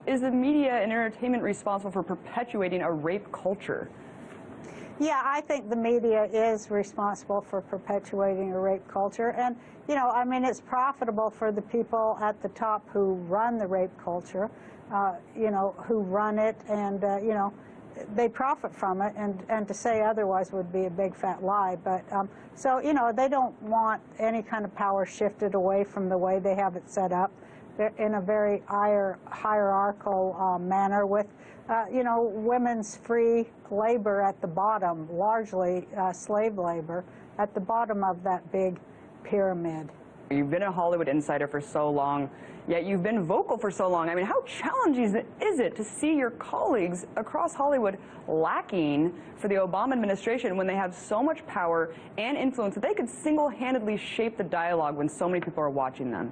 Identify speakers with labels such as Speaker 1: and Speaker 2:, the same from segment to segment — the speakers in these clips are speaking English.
Speaker 1: is the media and entertainment responsible for perpetuating a rape culture?
Speaker 2: Yeah, I think the media is responsible for perpetuating a rape culture. And, you know, I mean, it's profitable for the people at the top who run the rape culture, you know, who run it, and, you know, they profit from it, and to say otherwise would be a big fat lie. But so, you know, they don't want any kind of power shifted away from the way they have it set up. They're in a very hierarchical manner with, you know, women's free labor at the bottom, largely slave labor, at the bottom of that big pyramid.
Speaker 1: You've been a Hollywood insider for so long, yet you've been vocal for so long. I mean, how challenging is it to see your colleagues across Hollywood lacking for the Obama administration when they have so much power and influence that they could single-handedly shape the dialogue when so many people are watching them?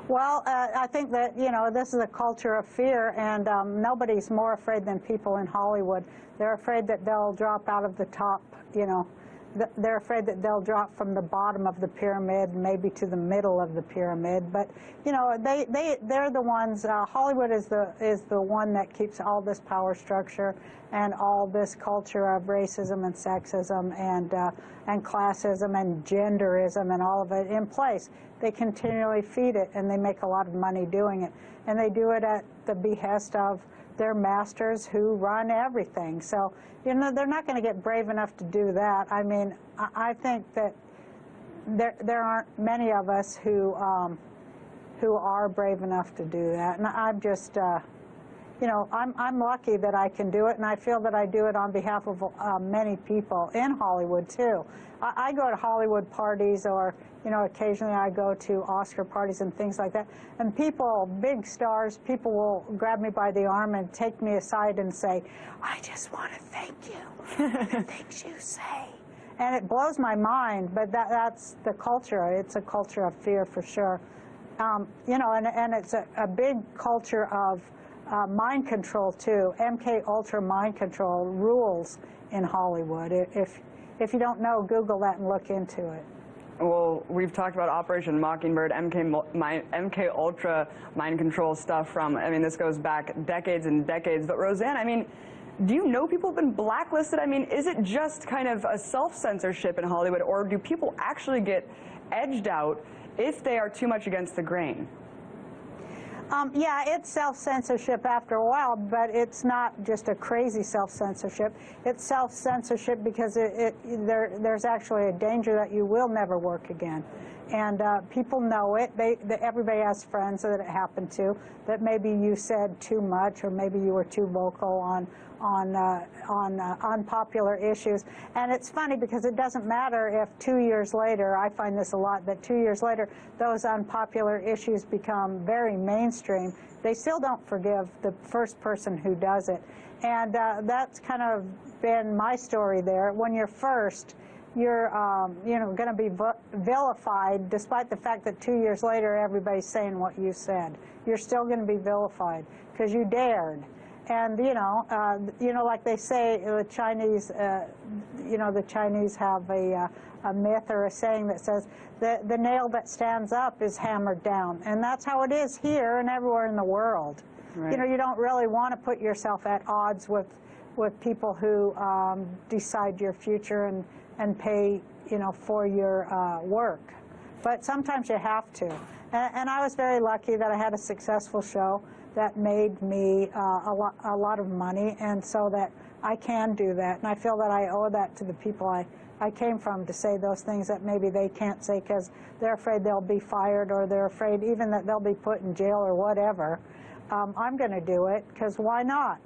Speaker 2: Well, I think that, you know, this is a culture of fear, and nobody's more afraid than people in Hollywood. They're afraid that they'll drop out of the top, you know. They're afraid that they'll drop from the bottom of the pyramid, maybe to the middle of the pyramid. But, you know, they're the ones, Hollywood is the one that keeps all this power structure and all this culture of racism and sexism and classism and genderism and all of it in place. They continually feed it, and they make a lot of money doing it. And they do it at the behest of their masters who run everything. So, you know, they're not going to get brave enough to do that. I mean, I think that there aren't many of us who are brave enough to do that. And I'm just, you know, I'm lucky that I can do it, and I feel that I do it on behalf of many people in Hollywood, too. I go to Hollywood parties, or, you know, occasionally I go to Oscar parties and things like that, and people, big stars, people will grab me by the arm and take me aside and say, "I just want to thank you for the things you say." And it blows my mind, but that's the culture. It's a culture of fear, for sure. You know, and it's a big culture of mind control, too. MK Ultra mind control rules in Hollywood. If you don't know, Google that and look into it.
Speaker 1: Well, we've talked about Operation Mockingbird, MK Ultra mind control stuff from, I mean, this goes back decades and decades. But Roseanne, I mean, do you know people have been blacklisted? I mean, is it just kind of a self-censorship in Hollywood, or do people actually get edged out if they are too much against the grain?
Speaker 2: Yeah, it's self-censorship after a while, but it's not just a crazy self-censorship. It's self-censorship because there's actually a danger that you will never work again. And people know it. Everybody has friends that it happened to, that maybe you said too much, or maybe you were too vocal on unpopular issues. And it's funny because it doesn't matter if 2 years later, I find this a lot, that 2 years later those unpopular issues become very mainstream. They still don't forgive the first person who does it. And that's kind of been my story there. When you're first, you're you know, going to be vilified, despite the fact that 2 years later everybody's saying what you said. You're still going to be vilified because you dared. And you know, like they say, the Chinese, you know, the Chinese have a myth or a saying that says the nail that stands up is hammered down, and that's how it is here and everywhere in the world. Right. You know, you don't really want to put yourself at odds with people who decide your future and pay, you know, for your work. But sometimes you have to. And I was very lucky that I had a successful show that made me a lot of money, and so that I can do that. And I feel that I owe that to the people I came from, to say those things that maybe they can't say because they're afraid they'll be fired, or they're afraid even that they'll be put in jail or whatever. I'm going to do it, because why not?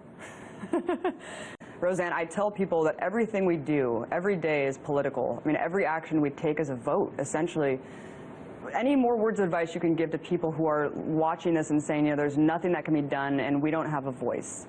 Speaker 1: Roseanne, I tell people that everything we do every day is political. I mean, every action we take is a vote, essentially. Any more words of advice you can give to people who are watching this and saying, you know, there's nothing that can be done and we don't have a voice?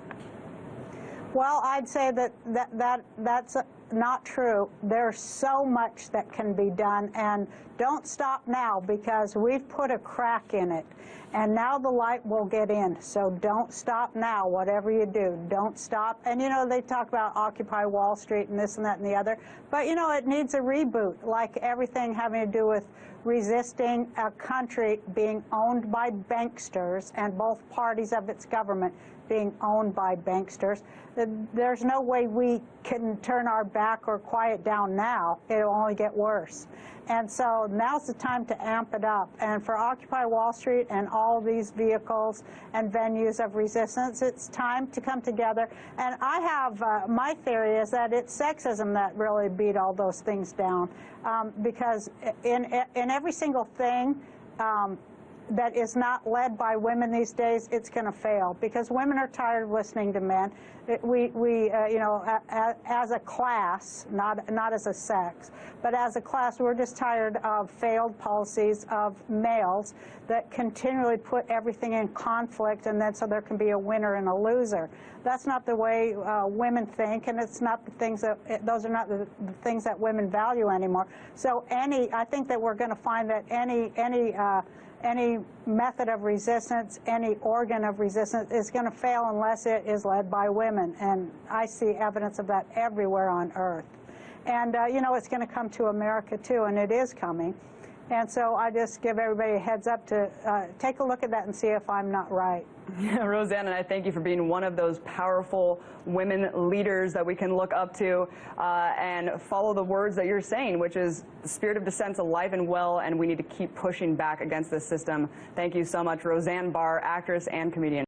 Speaker 2: Well, I'd say that's not true. There's so much that can be done, and don't stop now, because we've put a crack in it, and now the light will get in. So don't stop now, whatever you do. Don't stop. And you know, they talk about Occupy Wall Street and this and that and the other, but you know, it needs a reboot, like everything having to do with resisting a country being owned by banksters and both parties of its government being owned by banksters. There's no way we can turn our back or quiet down now. It'll only get worse. And so now's the time to amp it up. And for Occupy Wall Street and all these vehicles and venues of resistance, it's time to come together. And I have, my theory is that it's sexism that really beat all those things down. Because in every single thing that is not led by women these days, it's going to fail, because women are tired of listening to men. You know, as a class, not as a sex, but as a class, we're just tired of failed policies of males that continually put everything in conflict, and then so there can be a winner and a loser. That's not the way women think, and it's not the things that those are not the things that women value anymore. So I think that we're going to find that any method of resistance, any organ of resistance is going to fail unless it is led by women. And I see evidence of that everywhere on earth. And, you know, it's going to come to America, too, and it is coming. And so I just give everybody a heads up to take a look at that and see if I'm not right.
Speaker 1: Yeah, Roseanne, and I thank you for being one of those powerful women leaders that we can look up to and follow the words that you're saying, which is the spirit of dissent's alive and well, and we need to keep pushing back against this system. Thank you so much, Roseanne Barr, actress and comedian.